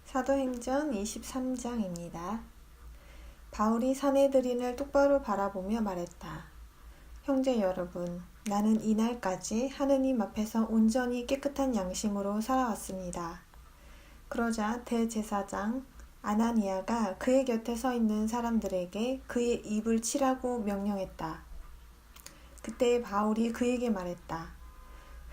사도행전 23장입니다. 바울이 사내들인을 똑바로 바라보며 말했다. 형제 여러분, 나는 이날까지 하느님 앞에서 온전히 깨끗한 양심으로 살아왔습니다. 그러자 대제사장 아나니아가 그의 곁에 서 있는 사람들에게 그의 입을 치라고 명령했다. 그때 바울이 그에게 말했다.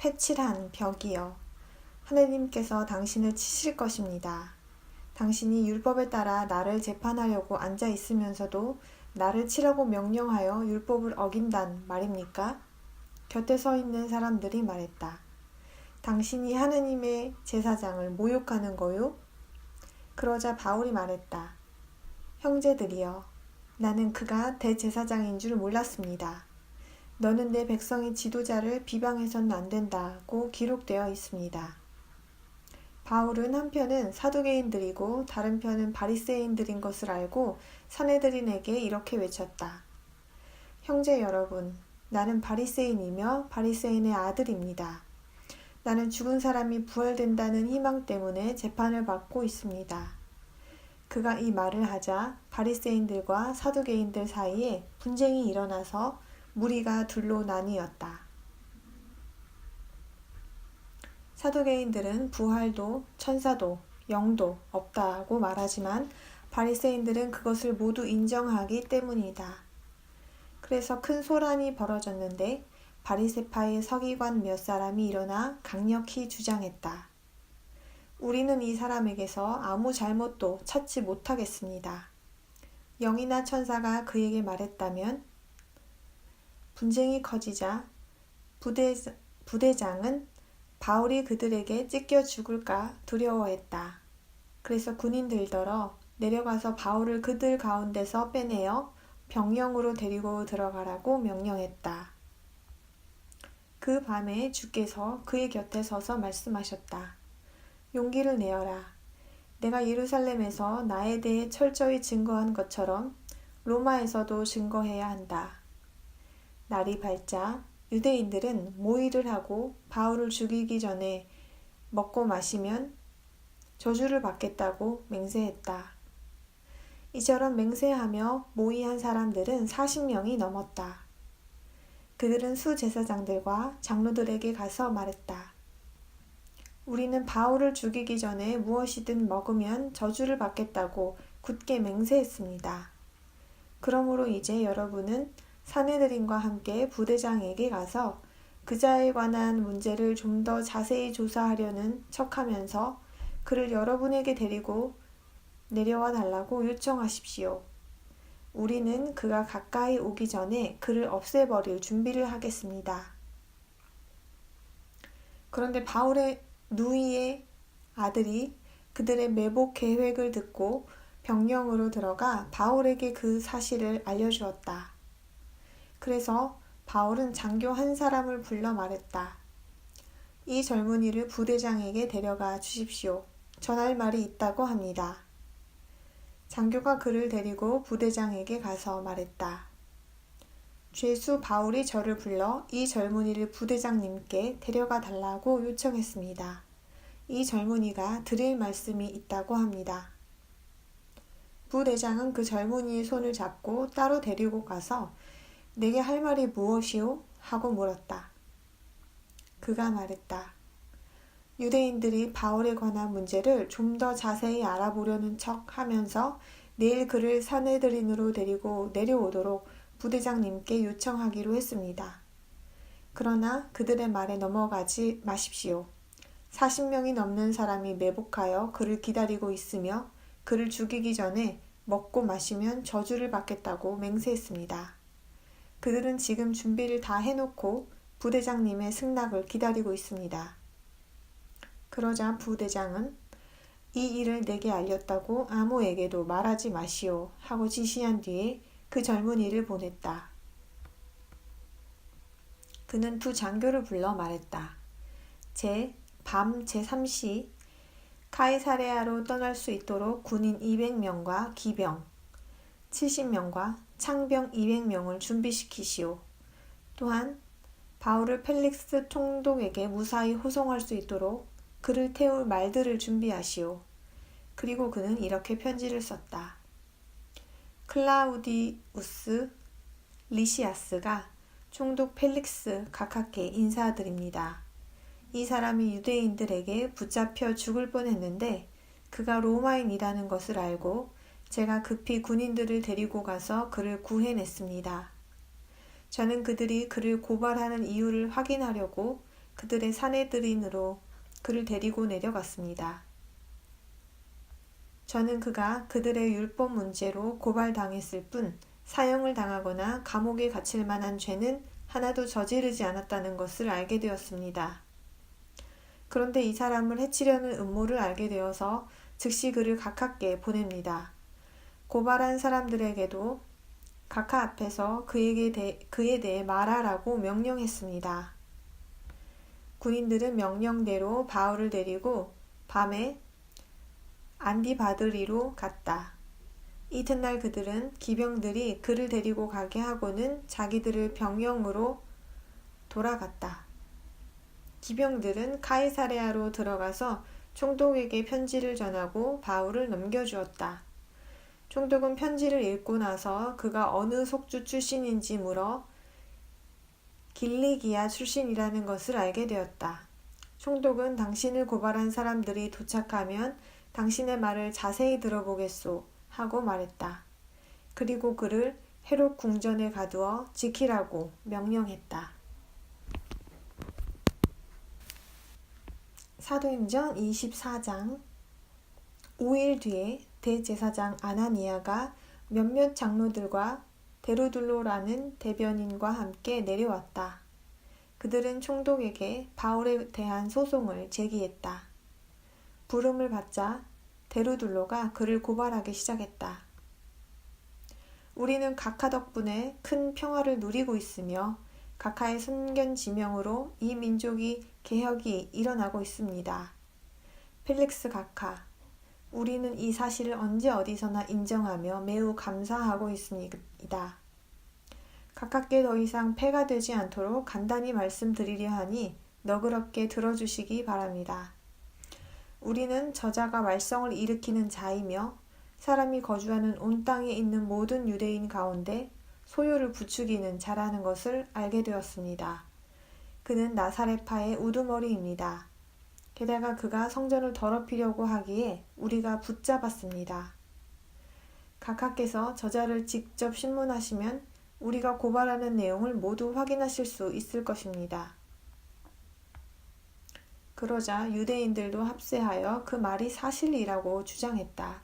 회칠한 벽이여, 하느님께서 당신을 치실 것입니다. 당신이 율법에 따라 나를 재판하려고 앉아 있으면서도 나를 치라고 명령하여 율법을 어긴단 말입니까? 곁에 서 있는 사람들이 말했다. 당신이 하느님의 제사장을 모욕하는 거요? 그러자 바울이 말했다. 형제들이여, 나는 그가 대제사장인 줄 몰랐습니다. 너는 내 백성의 지도자를 비방해서는 안 된다고 기록되어 있습니다. 바울은 한편은 사두개인들이고 다른 편은 바리새인들인 것을 알고 사내들인에게 이렇게 외쳤다. 형제 여러분, 나는 바리새인이며 바리새인의 아들입니다. 나는 죽은 사람이 부활된다는 희망 때문에 재판을 받고 있습니다. 그가 이 말을 하자 바리새인들과 사두개인들 사이에 분쟁이 일어나서 무리가 둘로 나뉘었다. 사두개인들은 부활도 천사도 영도 없다고 말하지만 바리새인들은 그것을 모두 인정하기 때문이다. 그래서 큰 소란이 벌어졌는데 바리새파의 서기관 몇 사람이 일어나 강력히 주장했다. 우리는 이 사람에게서 아무 잘못도 찾지 못하겠습니다. 영이나 천사가 그에게 말했다면? 분쟁이 커지자 부대장은 바울이 그들에게 찢겨 죽을까 두려워했다. 그래서 군인들더러 내려가서 바울을 그들 가운데서 빼내어 병영으로 데리고 들어가라고 명령했다. 그 밤에 주께서 그의 곁에 서서 말씀하셨다. 용기를 내어라. 내가 예루살렘에서 나에 대해 철저히 증거한 것처럼 로마에서도 증거해야 한다. 날이 밝자 유대인들은 모의를 하고 바울을 죽이기 전에 먹고 마시면 저주를 받겠다고 맹세했다. 이처럼 맹세하며 모의한 사람들은 40명이 넘었다. 그들은 수제사장들과 장로들에게 가서 말했다. 우리는 바울을 죽이기 전에 무엇이든 먹으면 저주를 받겠다고 굳게 맹세했습니다. 그러므로 이제 여러분은 사내들인과 함께 부대장에게 가서 그자에 관한 문제를 좀 더 자세히 조사하려는 척하면서 그를 여러분에게 데리고 내려와 달라고 요청하십시오. 우리는 그가 가까이 오기 전에 그를 없애버릴 준비를 하겠습니다. 그런데 바울의 누이의 아들이 그들의 매복 계획을 듣고 병영으로 들어가 바울에게 그 사실을 알려주었다. 그래서 바울은 장교 한 사람을 불러 말했다. 이 젊은이를 부대장에게 데려가 주십시오. 전할 말이 있다고 합니다. 장교가 그를 데리고 부대장에게 가서 말했다. 죄수 바울이 저를 불러 이 젊은이를 부대장님께 데려가 달라고 요청했습니다. 이 젊은이가 드릴 말씀이 있다고 합니다. 부대장은 그 젊은이의 손을 잡고 따로 데리고 가서 내게 할 말이 무엇이오? 하고 물었다. 그가 말했다. 유대인들이 바울에 관한 문제를 좀 더 자세히 알아보려는 척 하면서 내일 그를 사내들인으로 데리고 내려오도록 부대장님께 요청하기로 했습니다. 그러나 그들의 말에 넘어가지 마십시오. 40명이 넘는 사람이 매복하여 그를 기다리고 있으며 그를 죽이기 전에 먹고 마시면 저주를 받겠다고 맹세했습니다. 그들은 지금 준비를 다 해놓고 부대장님의 승낙을 기다리고 있습니다. 그러자 부대장은 이 일을 내게 알렸다고 아무에게도 말하지 마시오 하고 지시한 뒤에 그 젊은이를 보냈다. 그는 두 장교를 불러 말했다. 밤 제3시 카이사레아로 떠날 수 있도록 군인 200명과 기병 70명과 창병 200명을 준비시키시오. 또한 바울을 펠릭스 총독에게 무사히 호송할 수 있도록 그를 태울 말들을 준비하시오. 그리고 그는 이렇게 편지를 썼다. 클라우디우스 리시아스가 총독 펠릭스 각하께 인사드립니다. 이 사람이 유대인들에게 붙잡혀 죽을 뻔했는데 그가 로마인이라는 것을 알고 제가 급히 군인들을 데리고 가서 그를 구해냈습니다. 저는 그들이 그를 고발하는 이유를 확인하려고 그들의 사내들인으로 그를 데리고 내려갔습니다. 저는 그가 그들의 율법 문제로 고발당했을 뿐 사형을 당하거나 감옥에 갇힐 만한 죄는 하나도 저지르지 않았다는 것을 알게 되었습니다. 그런데 이 사람을 해치려는 음모를 알게 되어서 즉시 그를 각하께 보냅니다. 고발한 사람들에게도 각하 앞에서 그에 대해 말하라고 명령했습니다. 군인들은 명령대로 바울을 데리고 밤에 안디바드리로 갔다. 이튿날 그들은 기병들이 그를 데리고 가게 하고는 자기들을 병영으로 돌아갔다. 기병들은 카이사레아로 들어가서 총독에게 편지를 전하고 바울을 넘겨주었다. 총독은 편지를 읽고 나서 그가 어느 속주 출신인지 물어 길리기아 출신이라는 것을 알게 되었다. 총독은 당신을 고발한 사람들이 도착하면 당신의 말을 자세히 들어보겠소 하고 말했다. 그리고 그를 헤롯 궁전에 가두어 지키라고 명령했다. 사도행전 24장 5일 뒤에 대제사장 아나니아가 몇몇 장로들과 데르둘로라는 대변인과 함께 내려왔다. 그들은 총독에게 바울에 대한 소송을 제기했다. 부름을 받자 데르둘로가 그를 고발하기 시작했다. 우리는 각하 덕분에 큰 평화를 누리고 있으며 각하의 선견지명으로 이 민족이 개혁이 일어나고 있습니다. 펠릭스 각하, 우리는 이 사실을 언제 어디서나 인정하며 매우 감사하고 있습니다. 각하께 더 이상 폐가 되지 않도록 간단히 말씀드리려 하니 너그럽게 들어주시기 바랍니다. 우리는 저자가 말썽을 일으키는 자이며 사람이 거주하는 온 땅에 있는 모든 유대인 가운데 소요를 부추기는 자라는 것을 알게 되었습니다. 그는 나사렛파의 우두머리입니다. 게다가 그가 성전을 더럽히려고 하기에 우리가 붙잡았습니다. 각하께서 저자를 직접 신문하시면 우리가 고발하는 내용을 모두 확인하실 수 있을 것입니다. 그러자 유대인들도 합세하여 그 말이 사실이라고 주장했다.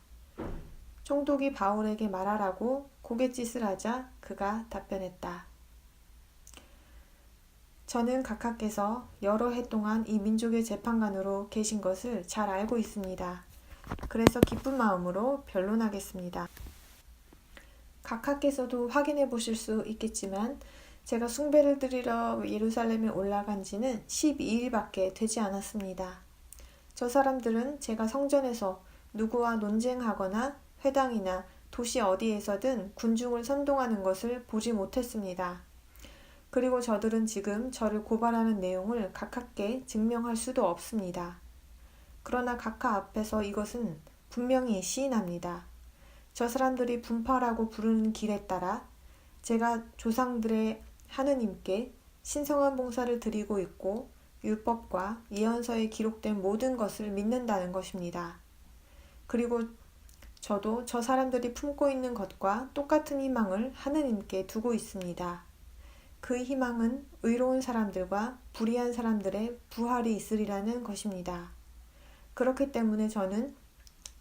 총독이 바울에게 말하라고 고갯짓을 하자 그가 답변했다. 저는 각하께서 여러 해 동안 이 민족의 재판관으로 계신 것을 잘 알고 있습니다. 그래서 기쁜 마음으로 변론하겠습니다. 각하께서도 확인해 보실 수 있겠지만 제가 숭배를 드리러 예루살렘에 올라간 지는 12일밖에 되지 않았습니다. 저 사람들은 제가 성전에서 누구와 논쟁하거나 회당이나 도시 어디에서든 군중을 선동하는 것을 보지 못했습니다. 그리고 저들은 지금 저를 고발하는 내용을 각하께 증명할 수도 없습니다. 그러나 각하 앞에서 이것은 분명히 시인합니다. 저 사람들이 분파라고 부르는 길에 따라 제가 조상들의 하느님께 신성한 봉사를 드리고 있고 율법과 예언서에 기록된 모든 것을 믿는다는 것입니다. 그리고 저도 저 사람들이 품고 있는 것과 똑같은 희망을 하느님께 두고 있습니다. 그 희망은 의로운 사람들과 불의한 사람들의 부활이 있으리라는 것입니다. 그렇기 때문에 저는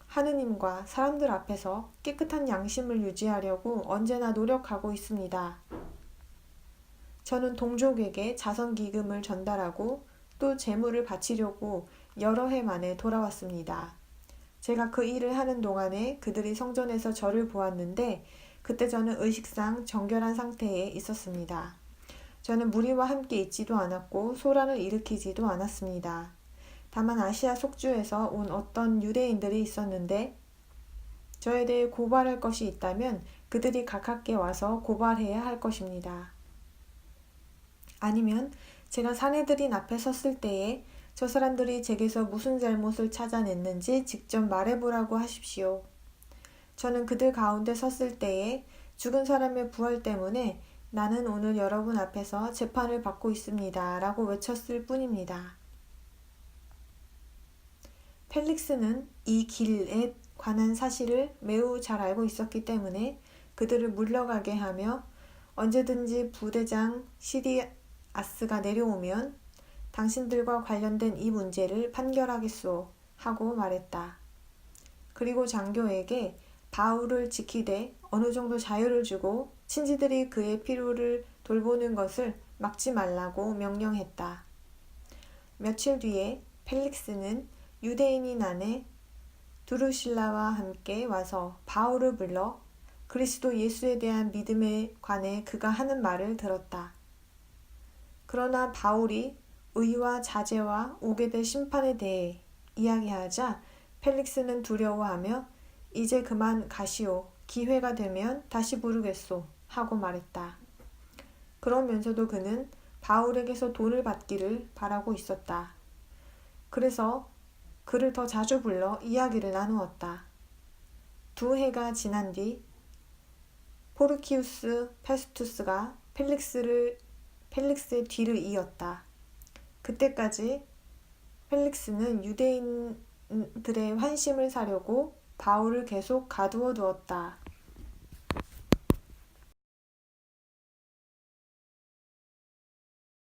하느님과 사람들 앞에서 깨끗한 양심을 유지하려고 언제나 노력하고 있습니다. 저는 동족에게 자선기금을 전달하고 또 재물을 바치려고 여러 해 만에 돌아왔습니다. 제가 그 일을 하는 동안에 그들이 성전에서 저를 보았는데 그때 저는 의식상 정결한 상태에 있었습니다. 저는 무리와 함께 있지도 않았고 소란을 일으키지도 않았습니다. 다만 아시아 속주에서 온 어떤 유대인들이 있었는데 저에 대해 고발할 것이 있다면 그들이 각하께 와서 고발해야 할 것입니다. 아니면 제가 사내들인 앞에 섰을 때에 저 사람들이 제게서 무슨 잘못을 찾아냈는지 직접 말해보라고 하십시오. 저는 그들 가운데 섰을 때에 죽은 사람의 부활 때문에 나는 오늘 여러분 앞에서 재판을 받고 있습니다. 라고 외쳤을 뿐입니다. 펠릭스는 이 길에 관한 사실을 매우 잘 알고 있었기 때문에 그들을 물러가게 하며 언제든지 부대장 시리아스가 내려오면 당신들과 관련된 이 문제를 판결하겠소 하고 말했다. 그리고 장교에게 바울을 지키되 어느 정도 자유를 주고 친지들이 그의 필요를 돌보는 것을 막지 말라고 명령했다. 며칠 뒤에 펠릭스는 유대인인 아내 두루실라와 함께 와서 바울을 불러 그리스도 예수에 대한 믿음에 관해 그가 하는 말을 들었다. 그러나 바울이 의와 자제와 오게 될 심판에 대해 이야기하자 펠릭스는 두려워하며 이제 그만 가시오. 기회가 되면 다시 부르겠소. 하고 말했다. 그러면서도 그는 바울에게서 돈을 받기를 바라고 있었다. 그래서 그를 더 자주 불러 이야기를 나누었다. 2해가 지난 뒤 포르키우스 페스투스가 펠릭스의 뒤를 이었다. 그때까지 펠릭스는 유대인들의 환심을 사려고 바울을 계속 가두어 두었다.